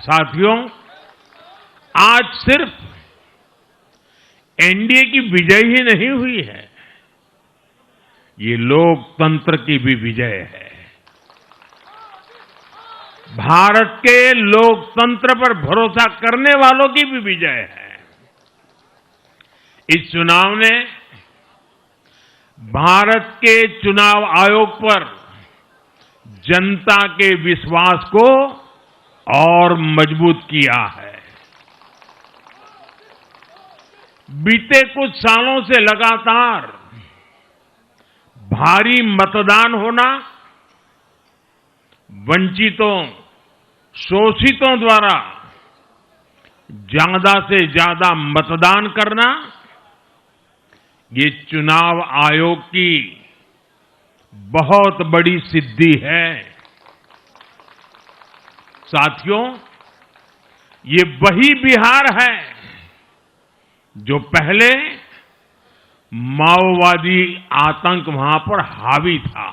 साथियों, आज सिर्फ एनडीए की विजय ही नहीं हुई है, ये लोकतंत्र की भी विजय है। भारत के लोकतंत्र पर भरोसा करने वालों की भी विजय है। इस चुनाव ने भारत के चुनाव आयोग पर जनता के विश्वास को और मजबूत किया है। बीते कुछ सालों से लगातार भारी मतदान होना, वंचितों, शोषितों द्वारा ज्यादा से ज्यादा मतदान करना, ये चुनाव आयोग की बहुत बड़ी सिद्धि है। साथियों, ये वही बिहार है जो पहले माओवादी आतंक वहां पर हावी था,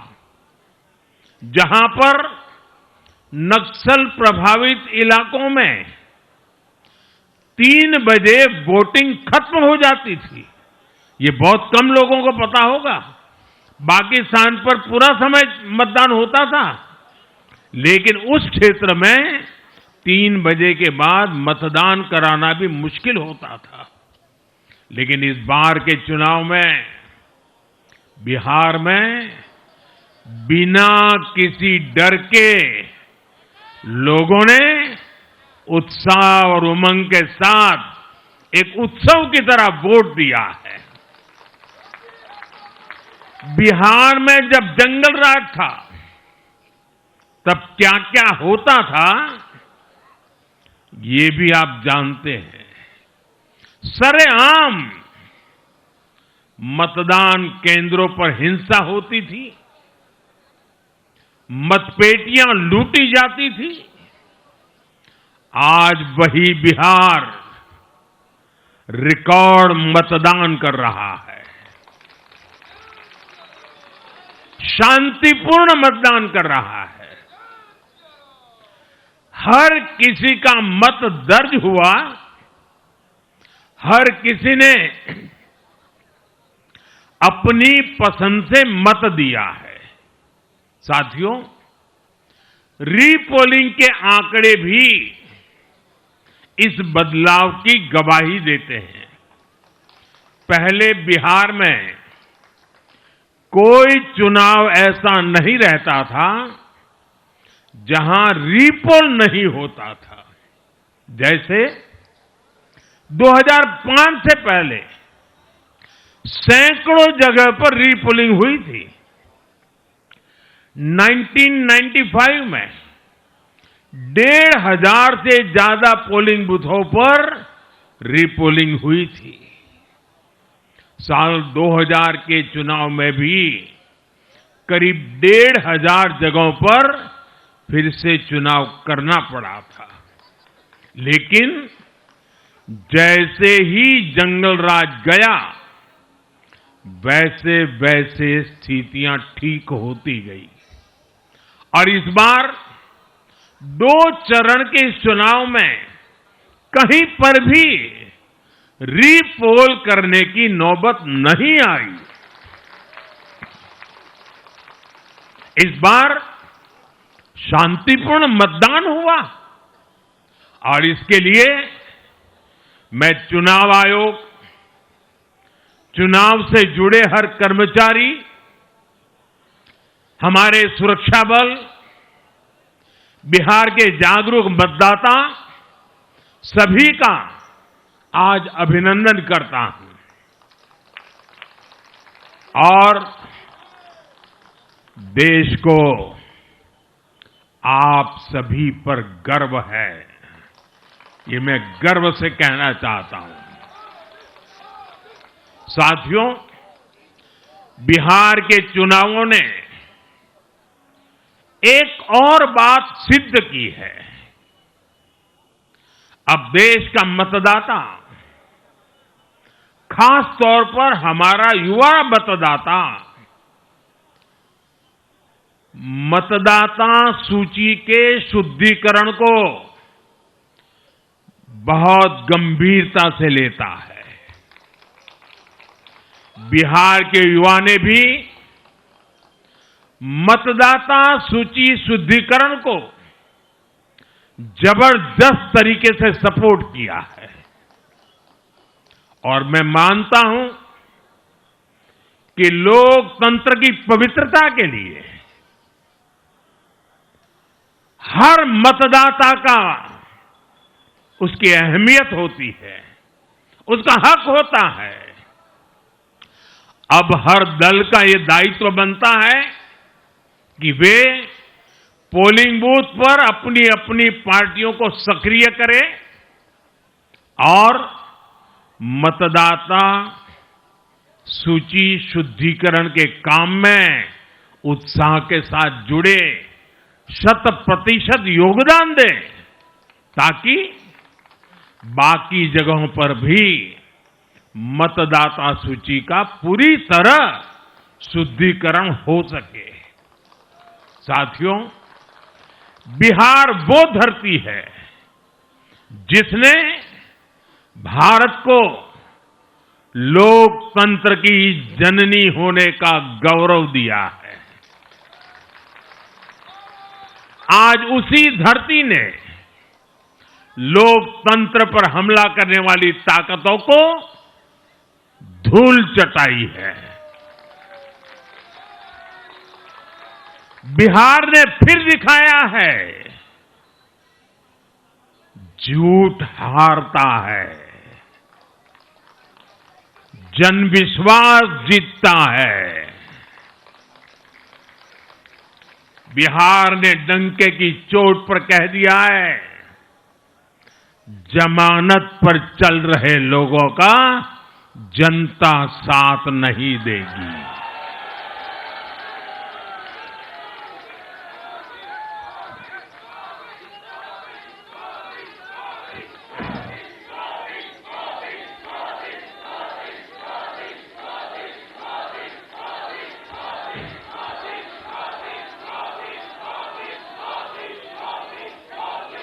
जहां पर नक्सल प्रभावित इलाकों में 3 बजे वोटिंग खत्म हो जाती थी। ये बहुत कम लोगों को पता होगा। बाकी स्थान पर पूरा समय मतदान होता था, लेकिन उस क्षेत्र में 3 बजे के बाद मतदान कराना भी मुश्किल होता था। लेकिन इस बार के चुनाव में बिहार में बिना किसी डर के लोगों ने उत्साह और उमंग के साथ एक उत्सव की तरह वोट दिया है। बिहार में जब जंगल राज था, तब क्या क्या होता था, ये भी आप जानते हैं। सरेआम मतदान केंद्रों पर हिंसा होती थी, मतपेटियां लूटी जाती थी। आज वही बिहार रिकॉर्ड मतदान कर रहा है, शांतिपूर्ण मतदान कर रहा है। हर किसी का मत दर्ज हुआ, हर किसी ने अपनी पसंद से मत दिया है। साथियों, रीपोलिंग के आंकड़े भी इस बदलाव की गवाही देते हैं। पहले बिहार में कोई चुनाव ऐसा नहीं रहता था जहां रीपोल नहीं होता था। जैसे 2005 से पहले सैकड़ों जगह पर रीपोलिंग हुई थी। 1995 में 1,500 से ज्यादा पोलिंग बूथों पर रीपोलिंग हुई थी। साल 2000 के चुनाव में भी करीब 1,500 जगहों पर फिर से चुनाव करना पड़ा था। लेकिन जैसे ही जंगल राज गया, वैसे वैसे स्थितियां ठीक होती गई और इस बार 2 चरण के इस चुनाव में कहीं पर भी रीपोल करने की नौबत नहीं आई। इस बार शांतिपूर्ण मतदान हुआ और इसके लिए मैं चुनाव आयोग, चुनाव से जुड़े हर कर्मचारी, हमारे सुरक्षा बल, बिहार के जागरूक मतदाता, सभी का आज अभिनंदन करता हूं और देश को आप सभी पर गर्व है, ये मैं गर्व से कहना चाहता हूं। साथियों, बिहार के चुनावों ने एक और बात सिद्ध की है। अब देश का मतदाता, खास तौर पर हमारा युवा मतदाता, मतदाता सूची के शुद्धिकरण को बहुत गंभीरता से लेता है। बिहार के युवा ने भी मतदाता सूची शुद्धिकरण को जबरदस्त तरीके से सपोर्ट किया है और मैं मानता हूं कि लोकतंत्र की पवित्रता के लिए हर मतदाता का उसकी अहमियत होती है, उसका हक होता है। अब हर दल का यह दायित्व बनता है कि वे पोलिंग बूथ पर अपनी अपनी पार्टियों को सक्रिय करें और मतदाता सूची शुद्धिकरण के काम में उत्साह के साथ जुड़े, 100% योगदान दें ताकि बाकी जगहों पर भी मतदाता सूची का पूरी तरह शुद्धिकरण हो सके। साथियों, बिहार वो धरती है जिसने भारत को लोकतंत्र की जननी होने का गौरव दिया है। आज उसी धरती ने लोकतंत्र पर हमला करने वाली ताकतों को धूल चटाई है। बिहार ने फिर दिखाया है झूठ हारता है, जनविश्वास जीतता है। बिहार ने डंके की चोट पर कह दिया है, जमानत पर चल रहे लोगों का जनता साथ नहीं देगी।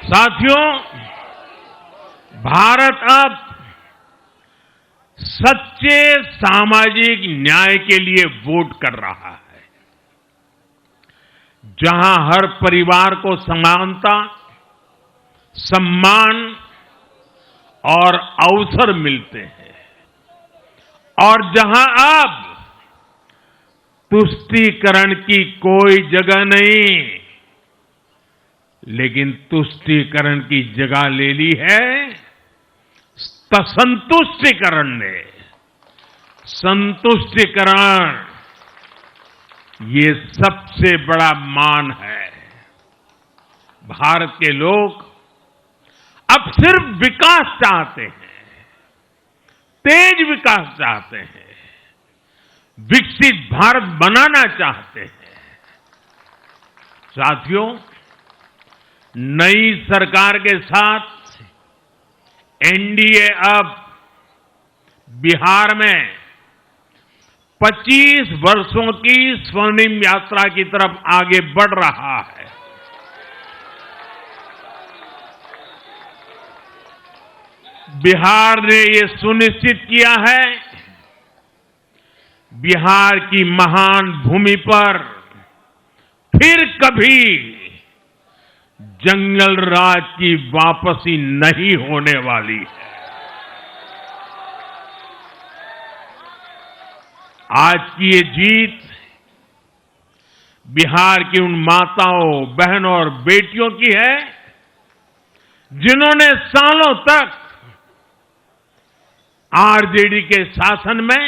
साथियों, भारत अब सच्चे सामाजिक न्याय के लिए वोट कर रहा है, जहां हर परिवार को समानता, सम्मान और अवसर मिलते हैं और जहां अब तुष्टीकरण की कोई जगह नहीं, लेकिन तुष्टीकरण की जगह ले ली है संतुष्टीकरण ने। संतुष्टीकरण ये सबसे बड़ा मान है। भारत के लोग अब सिर्फ विकास चाहते हैं, तेज विकास चाहते हैं, विकसित भारत बनाना चाहते हैं। साथियों, नई सरकार के साथ एनडीए अब बिहार में 25 वर्षों की स्वर्णिम यात्रा की तरफ आगे बढ़ रहा है। बिहार ने ये सुनिश्चित किया है, बिहार की महान भूमि पर फिर कभी जंगल राज की वापसी नहीं होने वाली है। आज की ये जीत बिहार की उन माताओं, बहनों और बेटियों की है जिन्होंने सालों तक आरजेडी के शासन में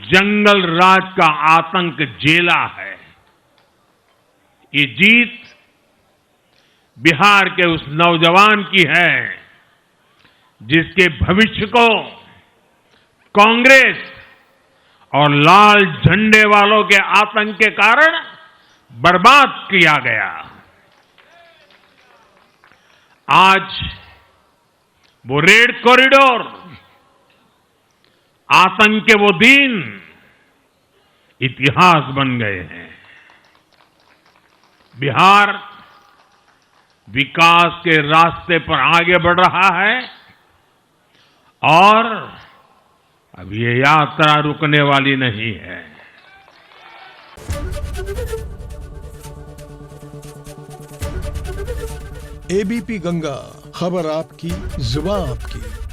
जंगल राज का आतंक झेला है। ये जीत बिहार के उस नौजवान की है जिसके भविष्य को कांग्रेस और लाल झंडे वालों के आतंक के कारण बर्बाद किया गया। आज वो रेड कॉरिडोर, आतंक के वो दिन इतिहास बन गए हैं। बिहार विकास के रास्ते पर आगे बढ़ रहा है और अब ये यात्रा रुकने वाली नहीं है। एबीपी गंगा, खबर आपकी, जुबान आपकी।